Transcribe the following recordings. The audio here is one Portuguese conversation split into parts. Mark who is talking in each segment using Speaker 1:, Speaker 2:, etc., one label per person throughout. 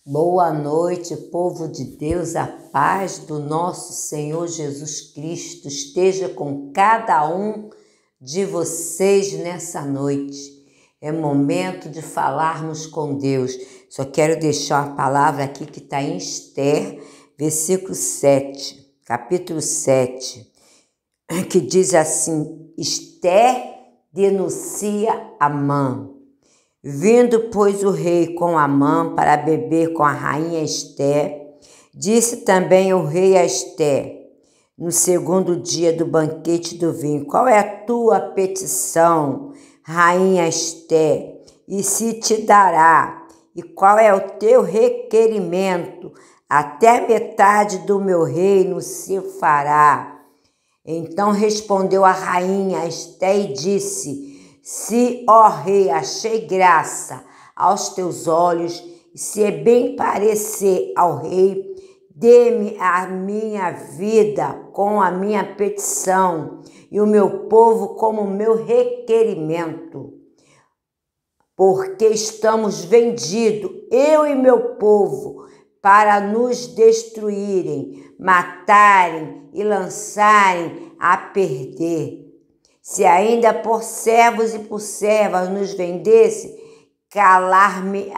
Speaker 1: Boa noite, povo de Deus, a paz do nosso Senhor Jesus Cristo esteja com cada um de vocês nessa noite. É momento de falarmos com Deus. Só quero deixar uma palavra aqui que está em Esther, versículo 7, capítulo 7, que diz assim: Esther denuncia Amã. Vindo, pois, o rei com Amã para beber com a rainha Esther, disse também o rei a Esther, no segundo dia do banquete do vinho: qual é a tua petição, rainha Esther, e se te dará? E qual é o teu requerimento? Até metade do meu reino se fará. Então respondeu a rainha Esther e disse: se, ó rei, achei graça aos teus olhos, e se é bem parecer ao rei, dê-me a minha vida com a minha petição e o meu povo como meu requerimento. Porque estamos vendidos, eu e meu povo, para nos destruírem, matarem e lançarem a perder. Se ainda por servos e por servas nos vendesse, calar-me-ia,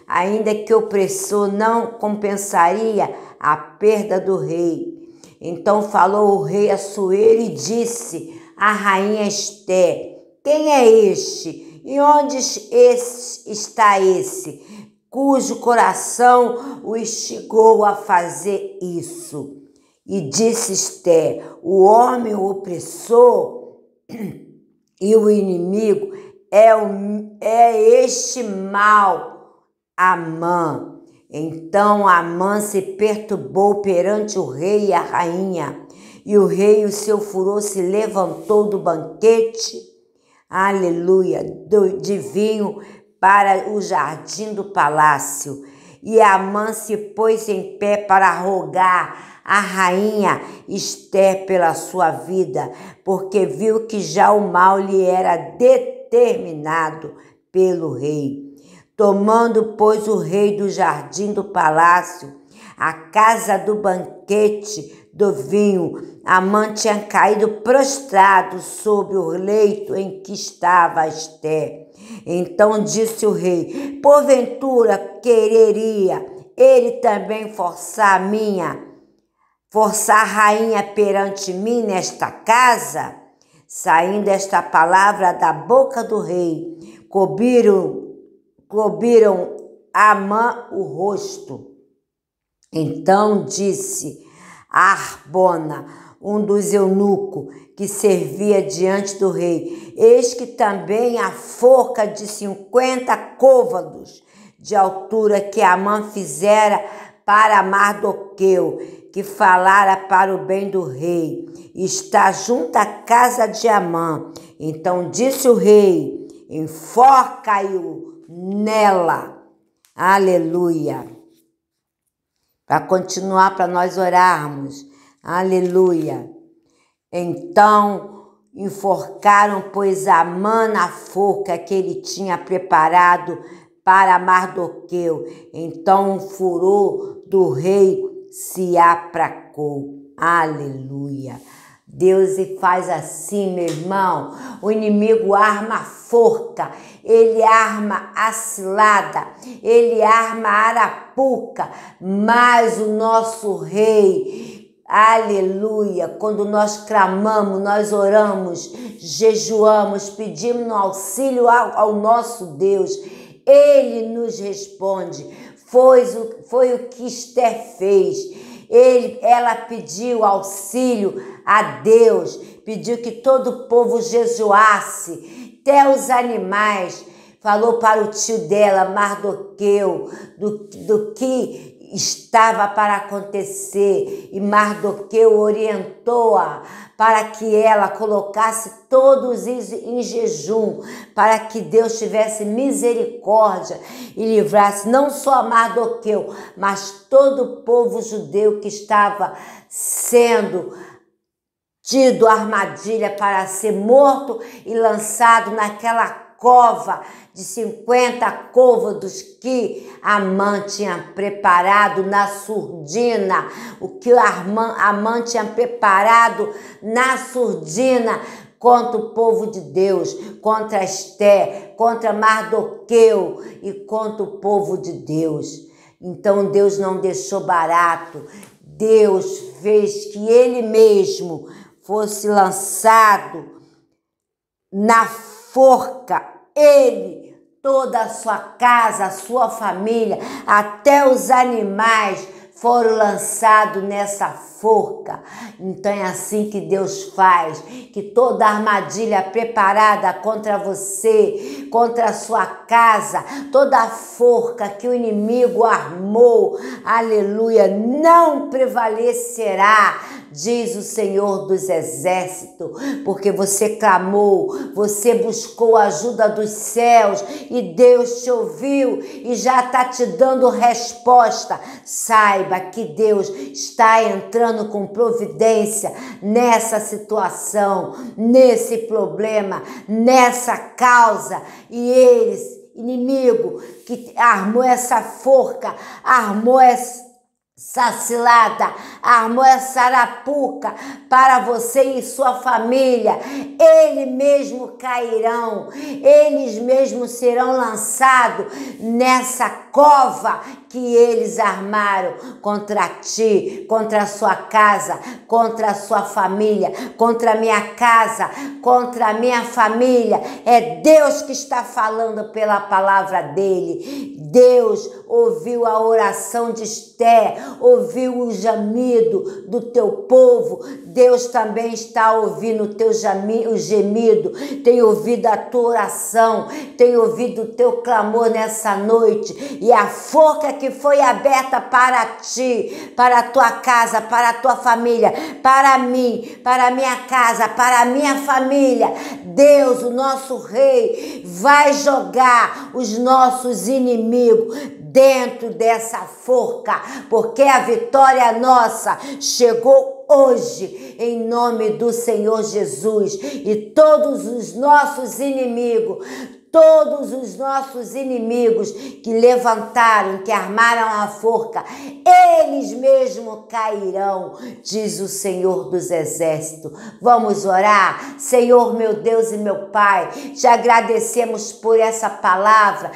Speaker 1: ainda que o opressor não compensaria a perda do rei. Então falou o rei Assuero e disse à rainha Esther: quem é este? E onde está esse, cujo coração o instigou a fazer isso? E disse Esther: o homem, o opressor e o inimigo é este mal, Amã. Então Amã se perturbou perante o rei e a rainha, e o rei e o seu furor se levantou do banquete, aleluia, de vinho para o jardim do palácio. E Amã se pôs em pé para rogar a rainha Esther pela sua vida, porque viu que já o mal lhe era determinado pelo rei. Tomando, pois, o rei do jardim do palácio, a casa do banquete do vinho, Amã tinha caído prostrado sobre o leito em que estava Esther. Então disse o rei: porventura quereria ele também forçar a rainha perante mim nesta casa? Saindo esta palavra da boca do rei, cobriram Amã o rosto. Então disse Arbona, um dos eunucos que servia diante do rei: eis que também a forca de 50 côvados de altura que Amã fizera para Mardoqueu, que falara para o bem do rei, está junto à casa de Amã. Então disse o rei: enforca-o nela. Aleluia. Para continuar, para nós orarmos. Aleluia. Então enforcaram, pois, Amã na forca que ele tinha preparado para Mardoqueu. Então o furor do rei se apracou. Aleluia. Deus faz assim, meu irmão. O inimigo arma a forca, ele arma a cilada, ele arma a arapuca, mas o nosso rei, aleluia, quando nós clamamos, nós oramos, jejuamos, pedimos no auxílio ao nosso Deus, ele nos responde. Foi o que Esther fez. Ela pediu auxílio a Deus, pediu que todo o povo jejuasse, até os animais. Falou para o tio dela, Mardoqueu, do que estava para acontecer, e Mardoqueu orientou-a para que ela colocasse todos em jejum, para que Deus tivesse misericórdia e livrasse não só Mardoqueu, mas todo o povo judeu que estava sendo tido armadilha para ser morto e lançado naquela cova de 50 côvados que Amã tinha preparado na surdina, o que Amã tinha preparado na surdina contra o povo de Deus, contra Esté, contra Mardoqueu e contra o povo de Deus. Então Deus não deixou barato, Deus fez que ele mesmo fosse lançado na forca, ele, toda a sua casa, a sua família, até os animais foram lançados nessa forca. Então é assim que Deus faz, que toda armadilha preparada contra você, contra a sua casa, toda a forca que o inimigo armou, aleluia, não prevalecerá, diz o Senhor dos Exércitos, porque você clamou, você buscou a ajuda dos céus e Deus te ouviu e já está te dando resposta. Saiba que Deus está entrando com providência nessa situação, nesse problema, nessa causa, e eles, inimigo que armou essa forca, armou essa cilada, armou essa arapuca para você e sua família, eles mesmo cairão, eles mesmos serão lançados nessa cova que eles armaram contra ti, contra a sua casa, contra a sua família, contra a minha casa, contra a minha família. É Deus que está falando pela palavra dele. Deus ouviu a oração de Esté, ouviu o gemido do teu povo. Deus também está ouvindo o teu gemido, tem ouvido a tua oração, tem ouvido o teu clamor nessa noite, e a forca que foi aberta para ti, para a tua casa, para a tua família, para mim, para a minha casa, para a minha família, Deus, o nosso Rei, vai jogar os nossos inimigos dentro dessa forca, porque a vitória nossa chegou hoje, em nome do Senhor Jesus, e todos os nossos inimigos que levantaram, que armaram a forca, eles mesmos cairão, diz o Senhor dos Exércitos. Vamos orar? Senhor, meu Deus e meu Pai, te agradecemos por essa palavra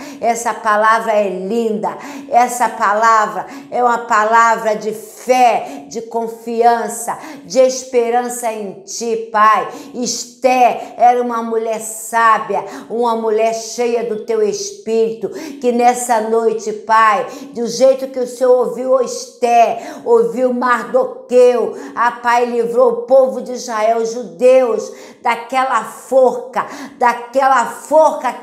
Speaker 1: é linda, essa palavra é uma palavra de fé, de confiança, de esperança em Ti, Pai. Esté era uma mulher sábia, uma mulher cheia do Teu Espírito, que nessa noite, Pai, do jeito que o Senhor ouviu Esté, ouviu Mardoqueu, Pai, livrou o povo de Israel, os judeus, daquela forca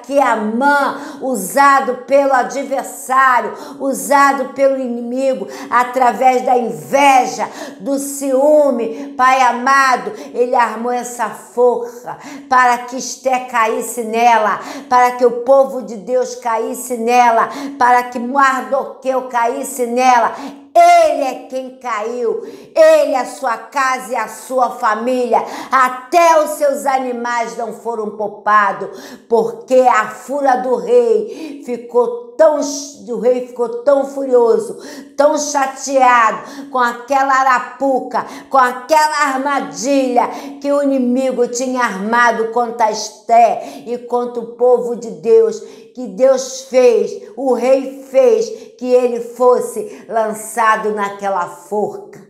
Speaker 1: que Amã, usado pelo adversário, usado pelo inimigo, através da inveja, do ciúme, Pai amado, ele armou essa forca para que Esté caísse nela, para que o povo de Deus caísse nela, para que Mardoqueu caísse nela. Ele é quem caiu, ele, a sua casa e a sua família, até os seus animais não foram poupados, porque a fúria do rei ficou tão furioso, tão chateado com aquela arapuca, com aquela armadilha que o inimigo tinha armado contra Esté e contra o povo de Deus, que Deus fez, o rei fez que ele fosse lançado naquela forca.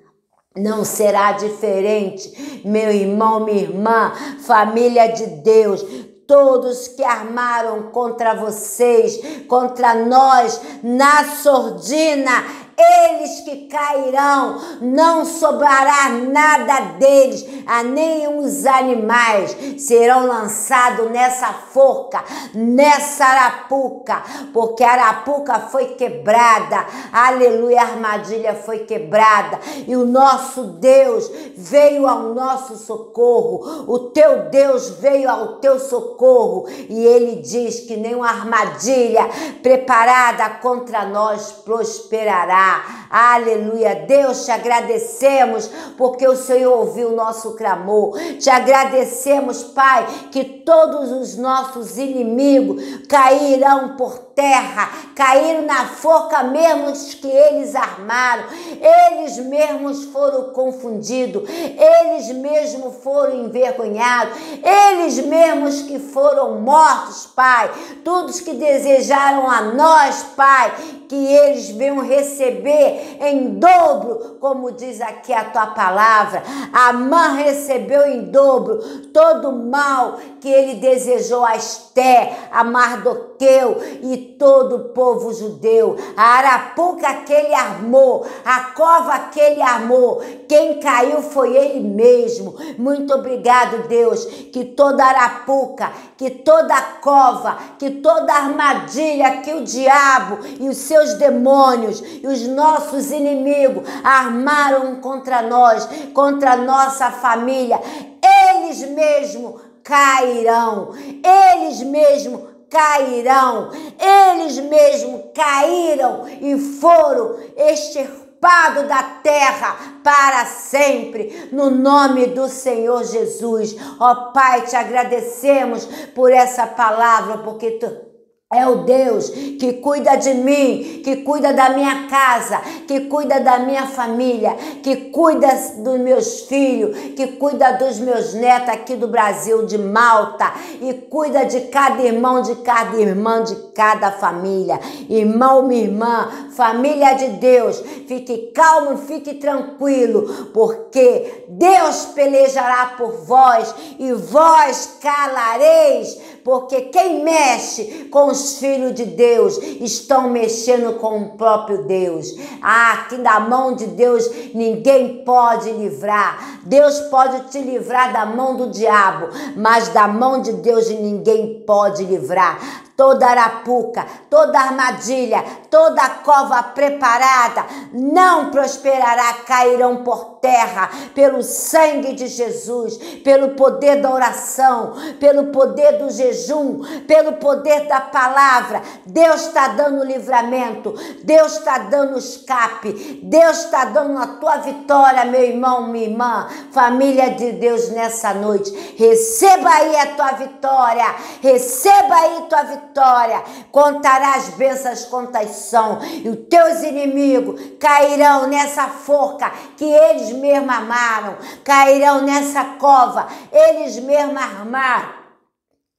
Speaker 1: Não será diferente, meu irmão, minha irmã, família de Deus. Todos que armaram contra vocês, contra nós, na sordina, eles que cairão, não sobrará nada deles, a nem os animais serão lançados nessa forca, nessa arapuca, porque a arapuca foi quebrada, aleluia, a armadilha foi quebrada, e o nosso Deus veio ao nosso socorro, o teu Deus veio ao teu socorro, e ele diz que nenhuma armadilha preparada contra nós prosperará. orar. Aleluia. Deus, te agradecemos porque o Senhor ouviu o nosso clamor. Te agradecemos, Pai, que todos os nossos inimigos cairão por terra, caíram na forca mesmo que eles armaram, eles mesmos foram confundidos, eles mesmos foram envergonhados, eles mesmos que foram mortos, Pai, todos que desejaram a nós, Pai, que eles venham receber em dobro, como diz aqui a tua palavra. Amã recebeu em dobro todo o mal que ele desejou a Esté, a Mardoqueu e todo o povo judeu. A arapuca que ele armou, a cova que ele armou, quem caiu foi ele mesmo. Muito obrigado, Deus, que toda arapuca, que toda cova, que toda armadilha que o diabo e os seus demônios e os nossos inimigos armaram contra nós, contra a nossa família, eles mesmos cairão, eles mesmos cairão, eles mesmos caíram e foram extirpados da terra para sempre, no nome do Senhor Jesus. Ó Pai, te agradecemos por essa palavra, porque tu é o Deus que cuida de mim, que cuida da minha casa, que cuida da minha família, que cuida dos meus filhos, que cuida dos meus netos aqui do Brasil, de Malta, e cuida de cada irmão, de cada irmã, de cada família. Irmão, minha irmã, família de Deus, fique calmo, fique tranquilo, porque Deus pelejará por vós e vós calareis, porque quem mexe com os filhos de Deus estão mexendo com o próprio Deus. Que da mão de Deus ninguém pode livrar. Deus pode te livrar da mão do diabo, mas da mão de Deus ninguém pode livrar. Toda arapuca, toda armadilha, toda cova preparada não prosperará, cairão por terra, pelo sangue de Jesus, pelo poder da oração, pelo poder do jejum, pelo poder da palavra. Deus está dando livramento, Deus está dando escape, Deus está dando a tua vitória, meu irmão, minha irmã, família de Deus, nessa noite. Receba aí a tua vitória, receba aí tua vitória. Contarás bênçãos quantas são, e os teus inimigos cairão nessa forca que eles mesmos armaram, cairão nessa cova, eles mesmos armaram.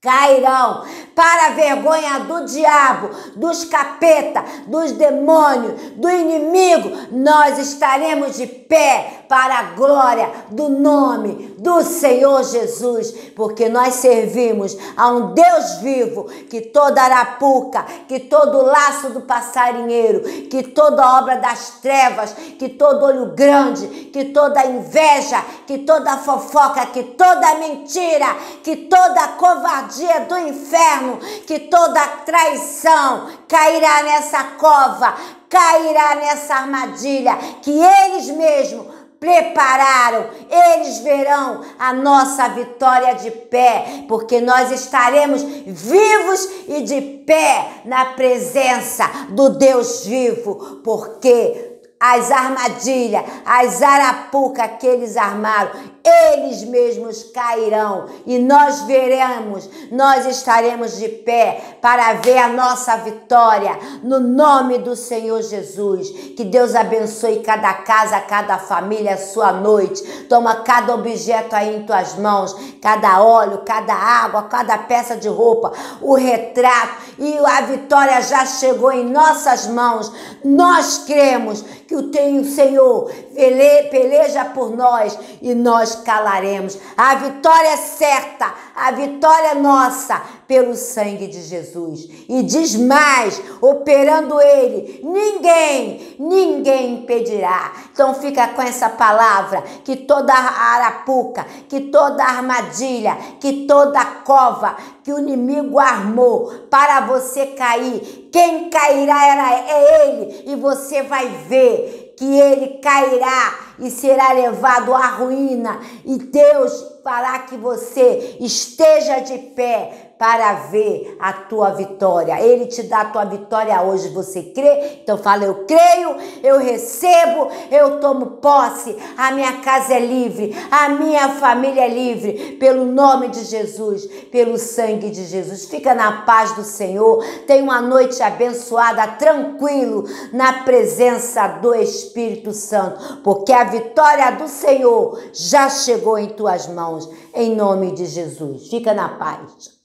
Speaker 1: Cairão para a vergonha do diabo, dos capeta, dos demônios, do inimigo. Nós estaremos de pé para a glória do nome do Senhor Jesus, porque nós servimos a um Deus vivo, que toda arapuca, que todo laço do passarinheiro, que toda obra das trevas, que todo olho grande, que toda inveja, que toda fofoca, que toda mentira, que toda covardia do inferno, que toda traição cairá nessa cova, cairá nessa armadilha que eles mesmos prepararam. Eles verão a nossa vitória de pé, porque nós estaremos vivos e de pé na presença do Deus vivo, porque as armadilhas, as arapucas que eles armaram, eles mesmos cairão, e nós veremos, nós estaremos de pé para ver a nossa vitória, no nome do Senhor Jesus. Que Deus abençoe cada casa, cada família, a sua noite. Toma cada objeto aí em tuas mãos, cada óleo, cada água, cada peça de roupa, o retrato, e a vitória já chegou em nossas mãos. Nós cremos que o Senhor peleja por nós e nós calaremos. A vitória é certa, a vitória é nossa pelo sangue de Jesus. E diz mais, operando ele, ninguém impedirá. Então fica com essa palavra, que toda arapuca, que toda armadilha, que toda cova que o inimigo armou para você cair, quem cairá é ele, e você vai ver que ele cairá e será levado à ruína, e Deus fará que você esteja de pé para ver a tua vitória. Ele te dá a tua vitória hoje. Você crê? Então fala, eu creio, eu recebo, eu tomo posse. A minha casa é livre, a minha família é livre, pelo nome de Jesus, pelo sangue de Jesus. Fica na paz do Senhor. Tenha uma noite abençoada, tranquilo, na presença do Espírito Santo, porque a vitória do Senhor já chegou em tuas mãos, em nome de Jesus. Fica na paz.